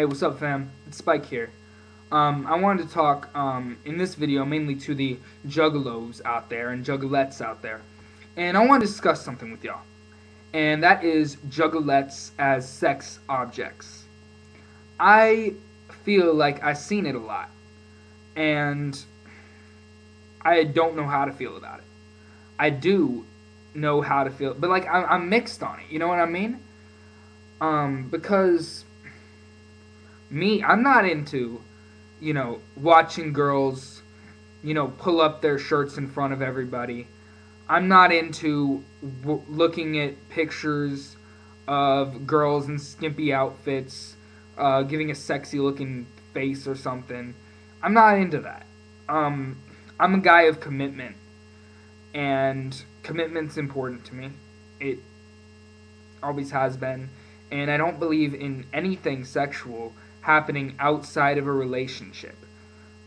Hey, what's up, fam? It's Spike here. I wanted to talk in this video mainly to the juggalos out there and juggalettes out there. And I want to discuss something with y'all. And that is juggalettes as sex objects. I feel like I've seen it a lot. And I don't know how to feel about it. I do know how to feel, but like I'm mixed on it. You know what I mean? Because I'm not into, watching girls, pull up their shirts in front of everybody. I'm not into looking at pictures of girls in skimpy outfits, giving a sexy looking face or something. I'm not into that. I'm a guy of commitment, and commitment's important to me. It always has been, and I don't believe in anything sexual happening outside of a relationship.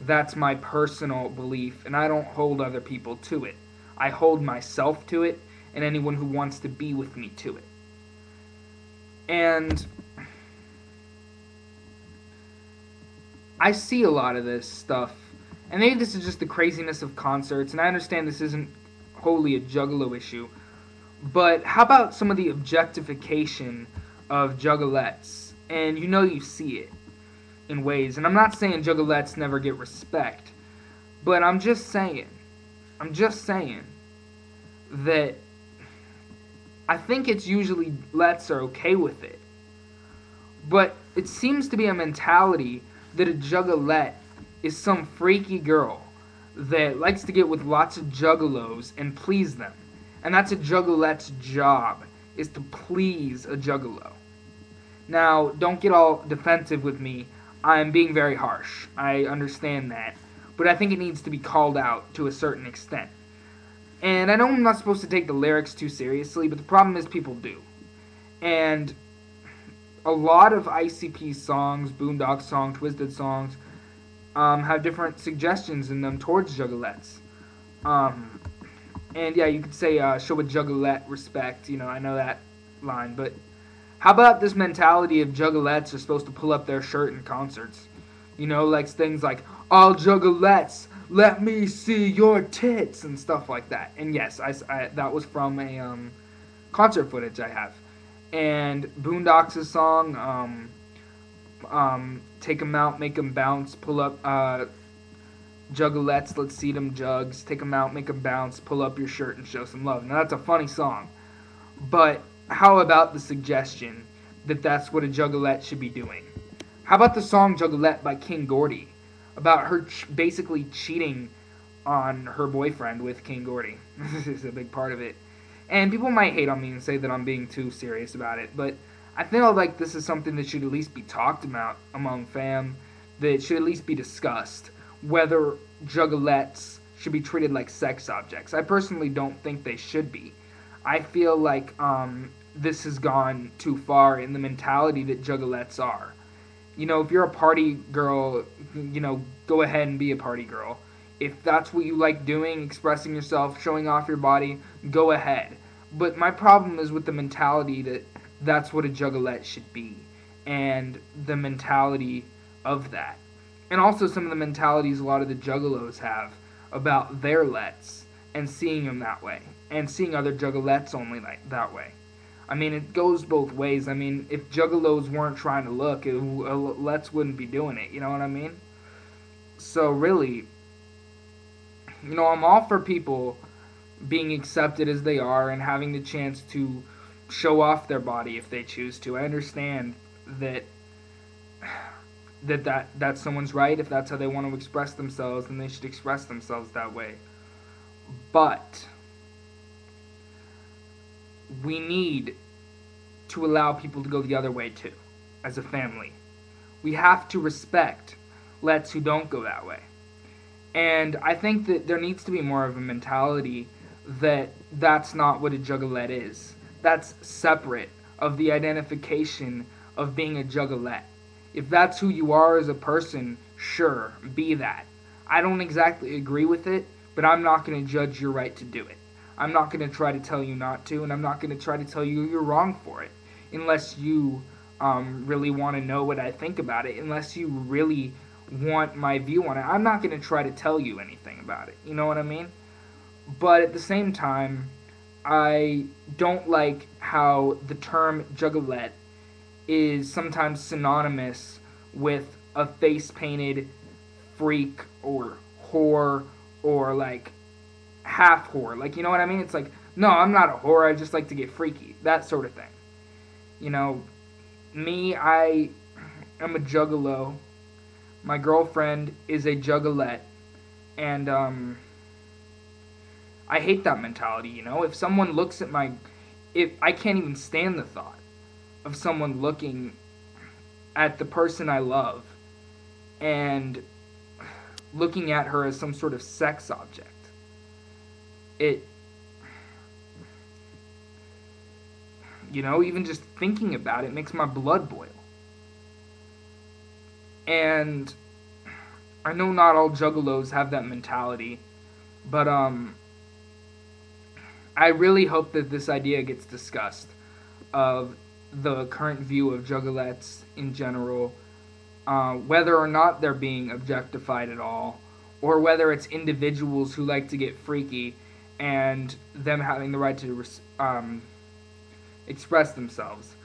That's my personal belief, and I don't hold other people to it. I hold myself to it, and anyone who wants to be with me to it. And I see a lot of this stuff, and maybe this is just the craziness of concerts, and I understand this isn't wholly a juggalo issue, but how about some of the objectification of juggalettes? And you see it in ways, and I'm not saying juggalettes never get respect, but I'm just saying that I think it's usually lets are okay with it. But it seems to be a mentality that a juggalette is some freaky girl that likes to get with lots of juggalos and please them. And that's a juggalette's job, is to please a juggalo. Now, don't get all defensive with me. I'm being very harsh. I understand that. But I think it needs to be called out to a certain extent. And I know I'm not supposed to take the lyrics too seriously, but the problem is people do. And a lot of ICP songs, Boondock songs, Twisted songs, have different suggestions in them towards juggalettes. And yeah, you could say, show a juggalette respect, I know that line, but how about this mentality of juggalettes are supposed to pull up their shirt in concerts? Like things like, all juggalettes, let me see your tits, and stuff like that. And yes, I that was from a concert footage I have. And Boondocks' song, take 'em out, make 'em bounce, pull up, juggalettes, let's see them jugs, take 'em out, make 'em bounce, pull up your shirt and show some love. Now that's a funny song, but how about the suggestion that that's what a juggalette should be doing? How about the song Juggalette by King Gordy, about her basically cheating on her boyfriend with King Gordy? This is a big part of it. And people might hate on me and say that I'm being too serious about it, but I feel like this is something that should at least be talked about among fam, that should at least be discussed, whether juggalettes should be treated like sex objects. I personally don't think they should be. I feel like this has gone too far in the mentality that juggalettes are. If you're a party girl, go ahead and be a party girl. If that's what you like doing, expressing yourself, showing off your body, go ahead. But my problem is with the mentality that that's what a juggalette should be, and the mentality of that. And also some of the mentalities a lot of the juggalos have about their lets, and seeing them that way, and seeing other juggalettes only like that way. I mean, it goes both ways. I mean, if juggalos weren't trying to look, lets wouldn't be doing it, you know what I mean? So really, I'm all for people being accepted as they are and having the chance to show off their body if they choose to. I understand that's someone's right. If that's how they want to express themselves, then they should express themselves that way. But we need to allow people to go the other way too, as a family. We have to respect lets who don't go that way. And I think that there needs to be more of a mentality that that's not what a juggalette is. That's separate of the identification of being a juggalette. If that's who you are as a person, sure, be that. I don't exactly agree with it, but I'm not going to judge your right to do it. I'm not going to try to tell you not to, and I'm not going to try to tell you you're wrong for it, unless you really want to know what I think about it, unless you really want my view on it. I'm not going to try to tell you anything about it. You know what I mean? But at the same time, I don't like how the term juggalette is sometimes synonymous with a face painted freak or whore or like half whore. Like, you know what I mean? It's like, no, I'm not a whore. I just like to get freaky. That sort of thing. You know, me, I am a juggalo. My girlfriend is a juggalette. And, I hate that mentality, you know? If someone looks at my. If I can't even stand the thought of someone looking at the person I love and looking at her as some sort of sex object. It, you know, even just thinking about it makes my blood boil. And I know not all juggalos have that mentality, but I really hope that this idea gets discussed of the current view of juggalettes in general, whether or not they're being objectified at all, or whether it's individuals who like to get freaky and them having the right to express themselves.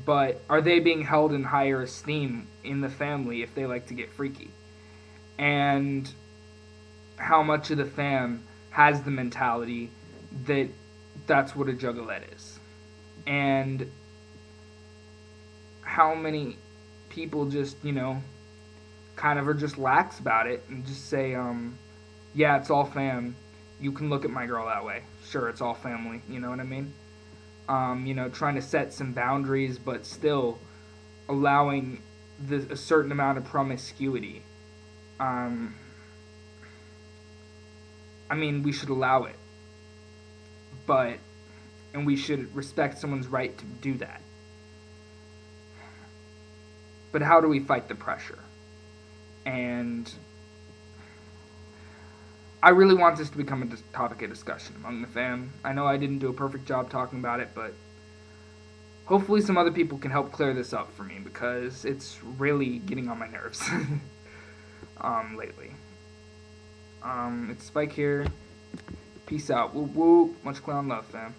But are they being held in higher esteem in the family if they like to get freaky? And how much of the fam has the mentality that that's what a juggalette is? And how many people just, you know, kind of are just lax about it and just say, yeah, it's all fam. You can look at my girl that way. Sure, it's all family. You know what I mean? You know, trying to set some boundaries, but still allowing a certain amount of promiscuity. I mean, we should allow it, but and we should respect someone's right to do that. But how do we fight the pressure? And I really want this to become a topic of discussion among the fam. I know I didn't do a perfect job talking about it, but hopefully some other people can help clear this up for me, because it's really getting on my nerves lately. It's Spike here. Peace out. Woo woo. Much clown love, fam.